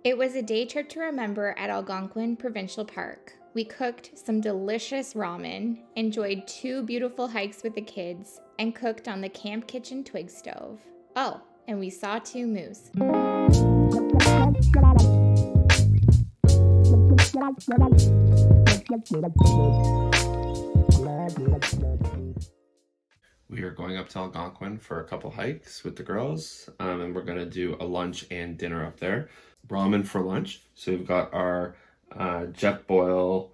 It was a day trip to remember at Algonquin Provincial Park. We cooked some delicious ramen, enjoyed 2 beautiful hikes with the kids, and cooked on the camp kitchen twig stove. Oh, and we saw 2 moose. We are going up to Algonquin for a couple hikes with the girls, and we're going to do a lunch and dinner up there. Ramen for lunch. So we've got our jet boil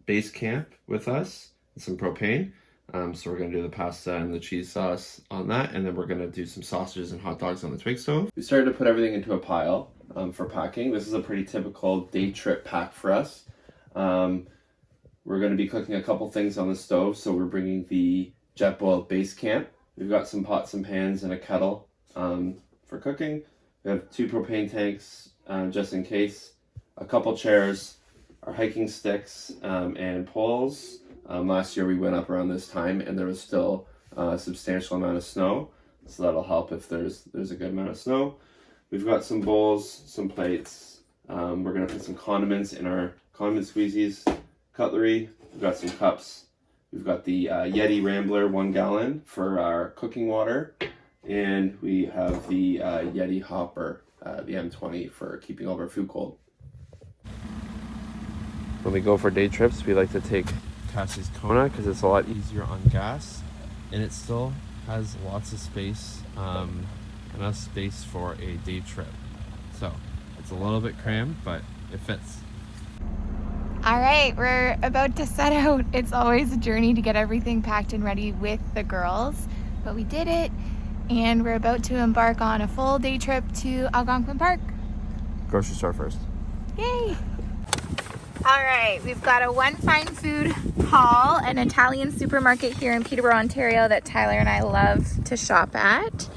base camp with us and some propane. So we're going to do the pasta and the cheese sauce on that, and then we're going to do some sausages and hot dogs on the twig stove. We started to put everything into a pile for packing. This is a pretty typical day trip pack for us. We're going to be cooking a couple things on the stove, so we're bringing the jet boil base camp. We've got some pots and pans and a kettle for cooking. We have 2 propane tanks just in case, a couple chairs, our hiking sticks and poles. Last year we went up around this time and there was still a substantial amount of snow, so that'll help if there's a good amount of snow. We've got some bowls, some plates. We're going to put some condiments in our condiment squeezies, cutlery. We've got some cups. We've got the Yeti Rambler 1 gallon for our cooking water. And we have the Yeti Hopper, the M20 for keeping all of our food cold. When we go for day trips, we like to take Cassie's Kona because it's a lot easier on gas. And it still has lots of space, enough space for a day trip. So it's a little bit crammed, but it fits. All right, we're about to set out. It's always a journey to get everything packed and ready with the girls, but we did it, and we're about to embark on a full day trip to Algonquin Park. Grocery store first. Yay! All right, we've got a One Fine Food haul, an Italian supermarket here in Peterborough, Ontario that Tyler and I love to shop at.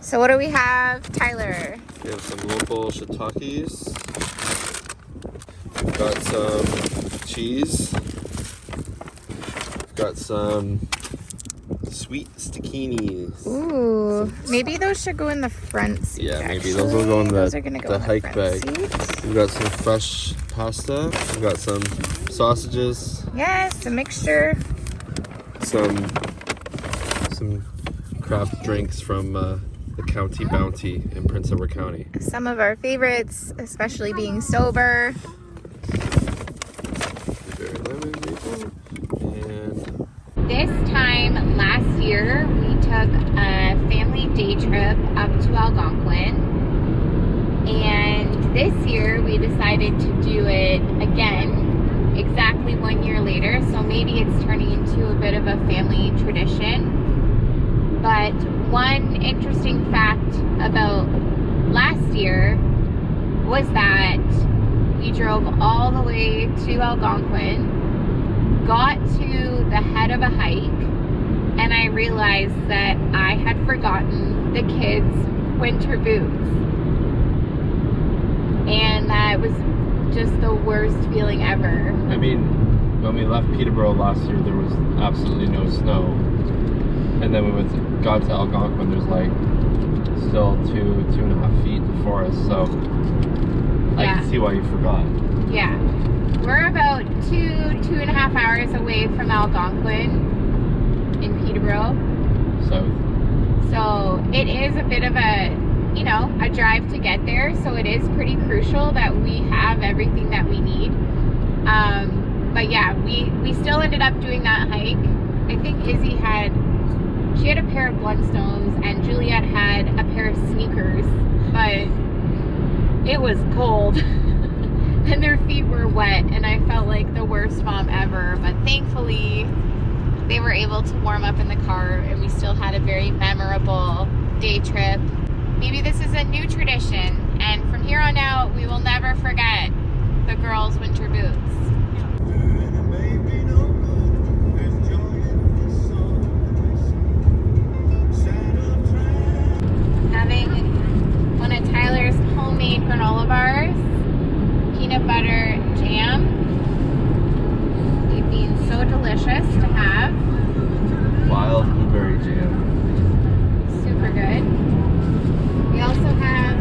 So what do we have, Tyler? We have some local shiitakes. We've got some cheese. We've got some sweet zucchinis. Ooh, maybe those should go in the front seat. Yeah, maybe actually. those will go in Those are gonna go the in hike bag. seat. We've got some fresh pasta. We've got some sausages. Yes, a mixture. Some craft drinks from the County Bounty in Prince Edward County. Some of our favorites, especially being sober. Lemon maple. And This time last year, we took a family day trip up to Algonquin. And this year, we decided to do it again, exactly 1 year later. So maybe it's turning into a bit of a family tradition. But one interesting fact about last year was that we drove all the way to Algonquin, got to the head of a hike, and I realized that I had forgotten the kids' winter boots. And that was just the worst feeling ever. I mean, when we left Peterborough last year, there was absolutely no snow. And then when we got to Algonquin, there's like still 2.5 feet in the forest. So I can see why you forgot. Yeah. We're about 2.5 hours away from Algonquin in Peterborough. So it is a bit of a drive to get there. So it is pretty crucial that we have everything that we need. But yeah, we still ended up doing that hike. I think Izzy had a pair of Blundstones and Juliet had a pair of sneakers, but it was cold. And their feet were wet, and I felt like the worst mom ever. But thankfully, they were able to warm up in the car, and we still had a very memorable day trip. Maybe this is a new tradition, and from here on out, we will never forget the girls' winter boots. Having one of Tyler's homemade granola bars. Peanut butter jam. They've been so delicious to have. Wild blueberry jam. Super good. We also have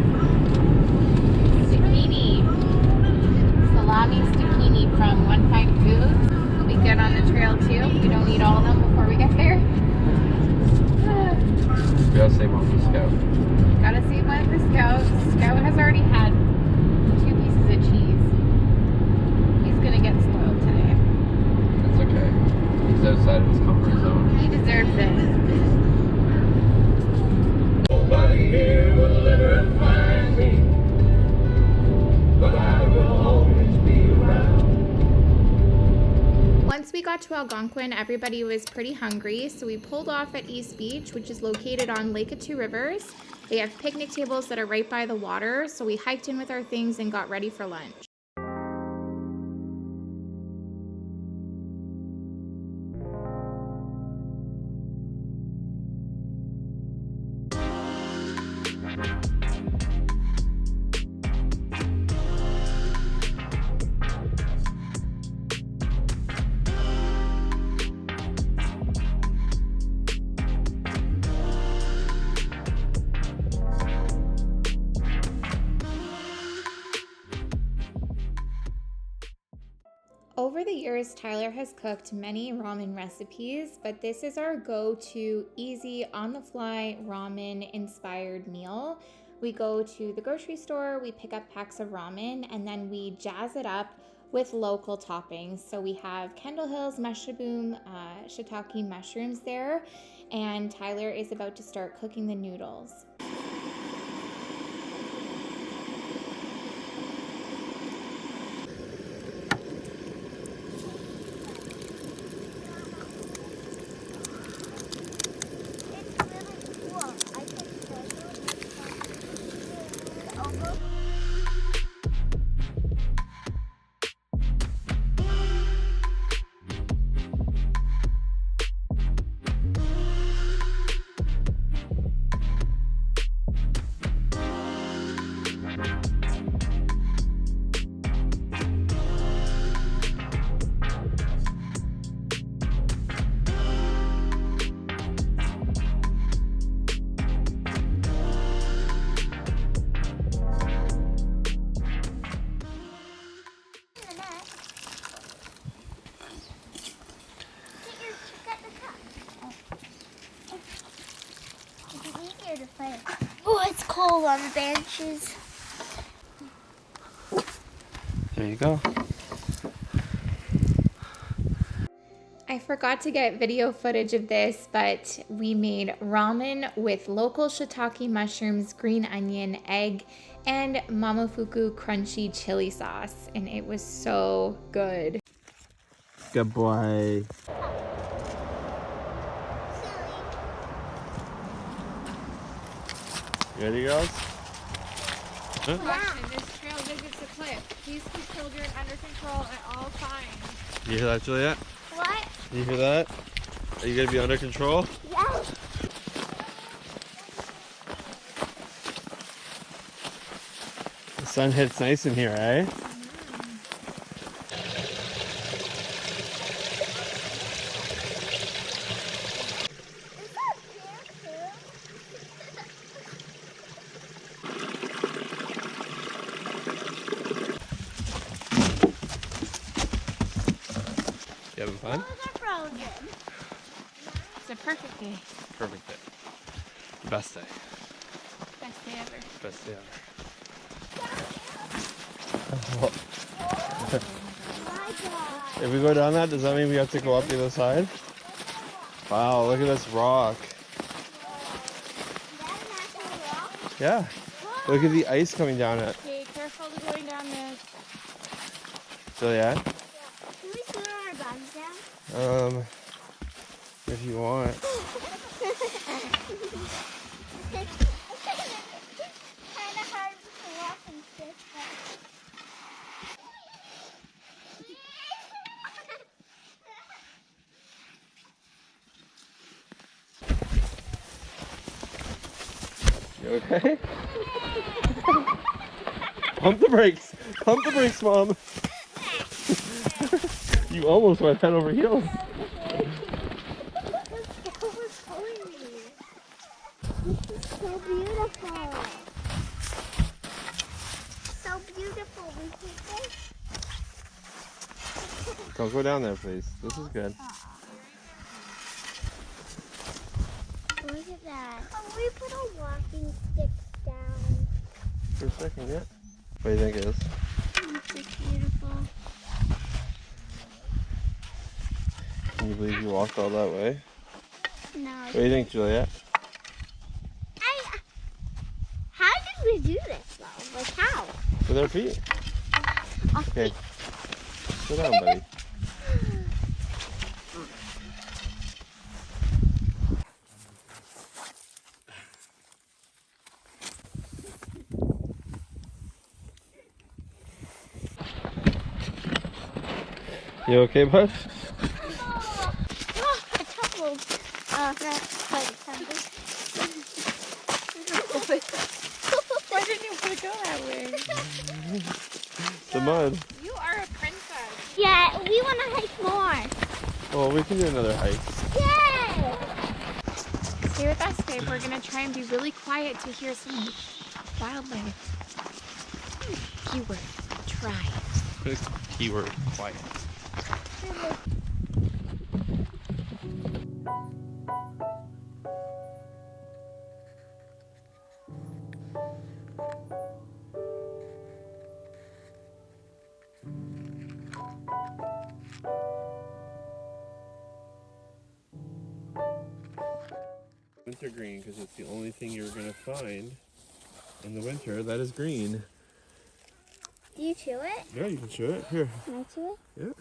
we got to Algonquin, everybody was pretty hungry, so we pulled off at East Beach, which is located on Lake of Two Rivers. They have picnic tables that are right by the water, so we hiked in with our things and got ready for lunch. Over the years, Tyler has cooked many ramen recipes, but this is our go-to easy on-the-fly ramen inspired meal. We go to the grocery store, we pick up packs of ramen, and then we jazz it up with local toppings. So we have Kendall Hill's mushroom, shiitake mushrooms there, and Tyler is about to start cooking the noodles. Oh, it's cold on the benches. There you go. I forgot to get video footage of this, but we made ramen with local shiitake mushrooms, green onion, egg, and momofuku crunchy chili sauce, and it was so good. Good boy. You ready, girls? Huh? Question, this trail visits a cliff. Please keep children under control at all times. You hear that, Juliet? What? You hear that? Are you gonna be under control? Yeah. The sun hits nice in here, eh? You having fun? It's a perfect day. Perfect day. Best day. Best day ever. Best day ever. If we go down that, does that mean we have to go up the other side? Wow, look at this rock. Yeah. Look at the ice coming down it. Okay, careful to going down this. Juliet? Can we put our bags down? If you want. Kind of hard to walk and sit. You okay? Pump the brakes! Pump the brakes, Mom! You almost went head over heels. So beautiful. So beautiful. We take this. Don't go down there, please. This is good. Look at that. Oh, we put a walking stick down. For a second, yeah. What do you think it is? It's beautiful. Can you believe you walked all that way? No. What do you think, Juliet? How did we do this though? Like how? With our feet. Okay. Sit down, buddy. You okay, bud? Oh, a couple. That's quite something. Why didn't you want to go that way? The mud. You are a princess. Yeah, we want to hike more. Oh, we can do another hike. Yay! Stay with us, babe. We're gonna try and be really quiet to hear some wildlife. Keyword, try. Keyword, quiet. Wintergreen, because it's the only thing you're going to find in the winter that is green. Do you chew it? Yeah, you can chew it. Here. Can I chew it? Yeah.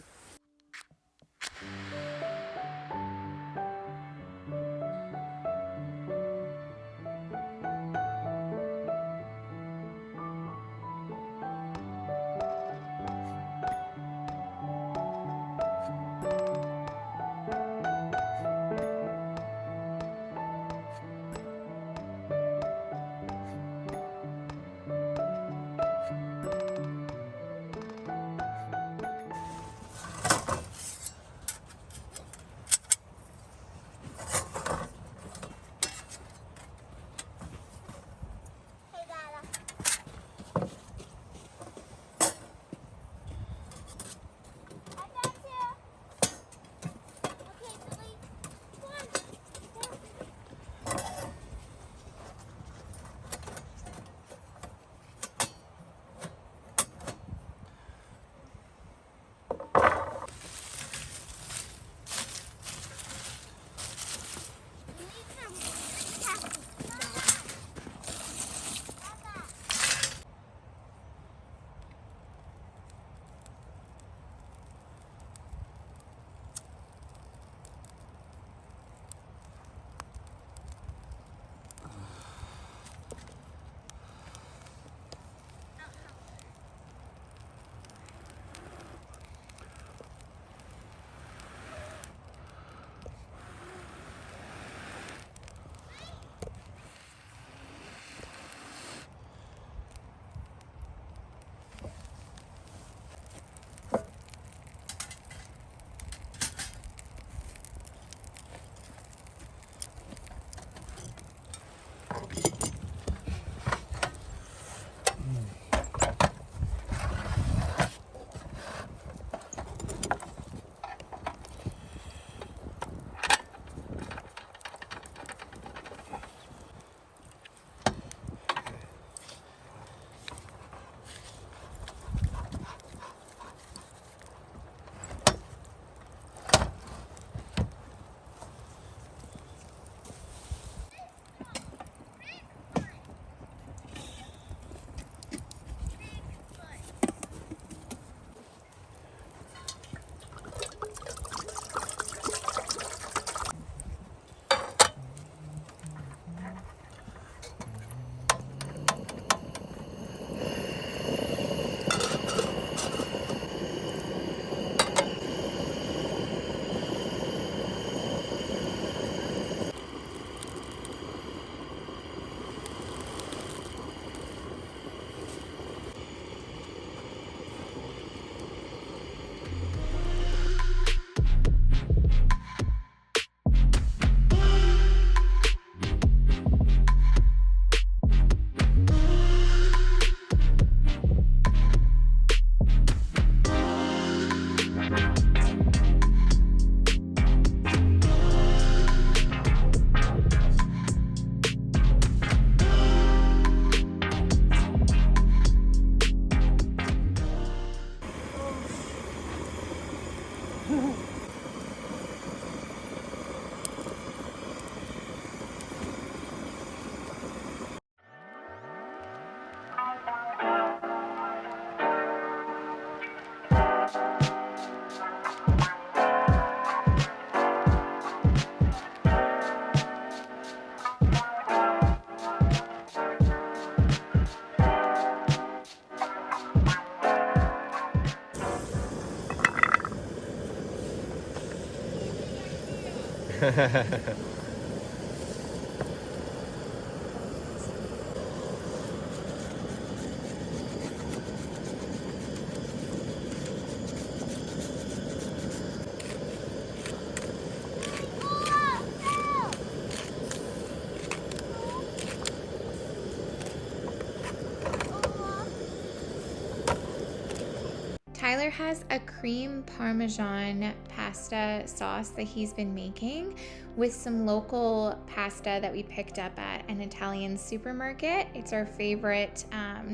Tyler has a cream parmesan pasta sauce that he's been making with some local pasta that we picked up at an Italian supermarket. It's our favorite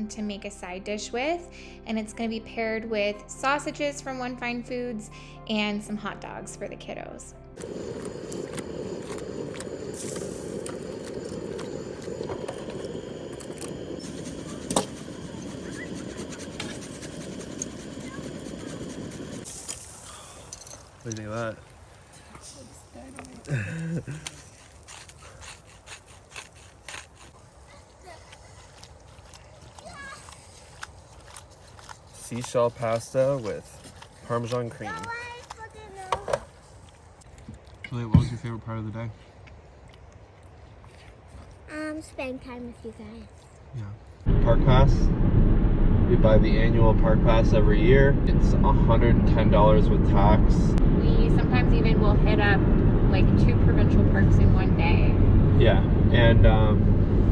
to make a side dish with, and it's going to be paired with sausages from One Fine Foods and some hot dogs for the kiddos. What do you think of that? Seashell pasta with Parmesan cream. Julia, what was your favorite part of the day? Spending time with you guys. Yeah. Park pass. We buy the annual park pass every year. It's $110 with tax. We sometimes even will hit up like 2 provincial parks in one day. Yeah, and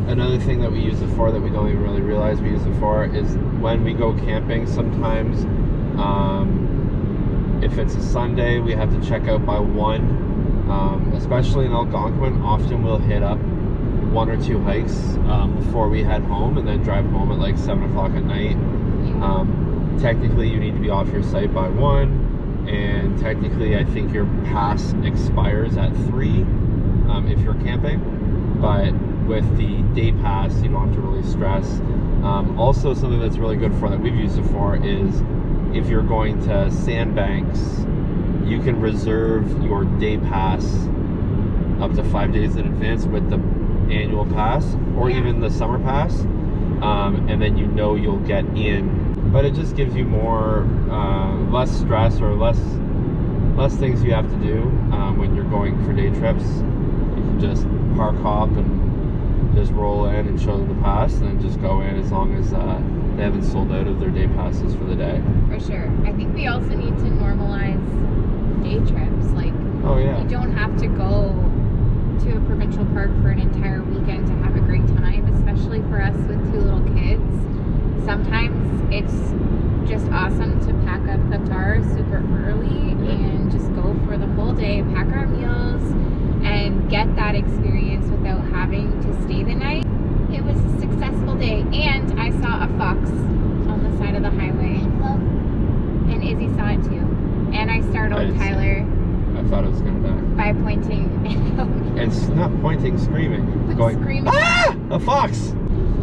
another thing that we use it for that we don't even really realize we use it for is when we go camping sometimes, if it's a Sunday, we have to check out by 1, especially in Algonquin. Often we'll hit up 1 or 2 hikes before we head home, and then drive home at like 7 o'clock at night. Technically you need to be off your site by 1, and technically I think your pass expires at 3 if you're camping, but with the day pass you don't have to really stress. Also, something that's really good for that we've used it for is if you're going to sandbanks, you can reserve your day pass up to 5 days in advance with the annual pass, or even the summer pass, and then you know you'll get in. But it just gives you more less stress, or less things you have to do when you're going for day trips. You can just park hop and just roll in and show them the pass, and then just go in as long as they haven't sold out of their day passes for the day. For sure. I think we also need to normalize day trips. Like, you don't have to go to a provincial park for an entire weekend to have a great time, especially for us with 2 little kids. Sometimes it's just awesome to pack up the car super early and just go for the whole day, pack our meals, and get that experience without having to stay the night. It was a successful day, and I saw a fox on the side of the highway, and Izzy saw it too, and I startled Tyler. I thought it was coming back. By pointing. And not pointing, screaming. Going, screaming. Ah! A fox!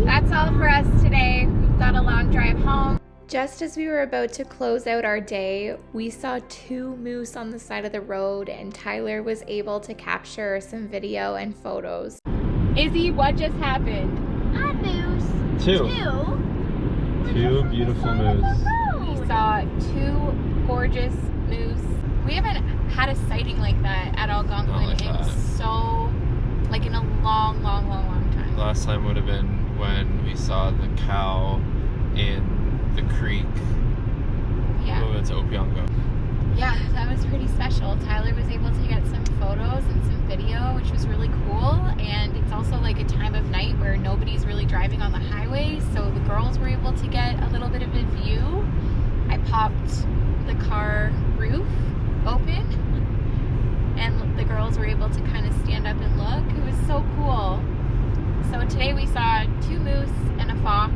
That's all for us today. We've got a long drive home. Just as we were about to close out our day, we saw 2 moose on the side of the road, and Tyler was able to capture some video and photos. Izzy, what just happened? A moose. 2. 2 beautiful moose. We saw 2 gorgeous moose. We haven't had a sighting like that at Algonquin in a long time. Last time would have been when we saw the cow in the creek. Yeah. Oh, it's Opeongo. Yeah, that was pretty special. Tyler was able to get some photos and some video, which was really cool. And it's also like a time of night where nobody's really driving on the highway, so the girls were able to get a little bit of a view. I popped the car roof open, and the girls were able to kind of stand up and look. It was so cool. So today we saw 2 moose and a fox.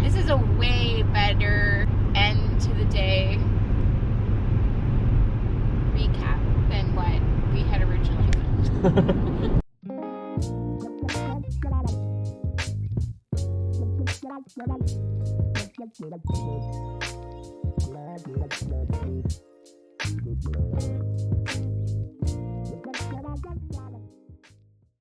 This is a way better end to the day recap than what we had originally filmed.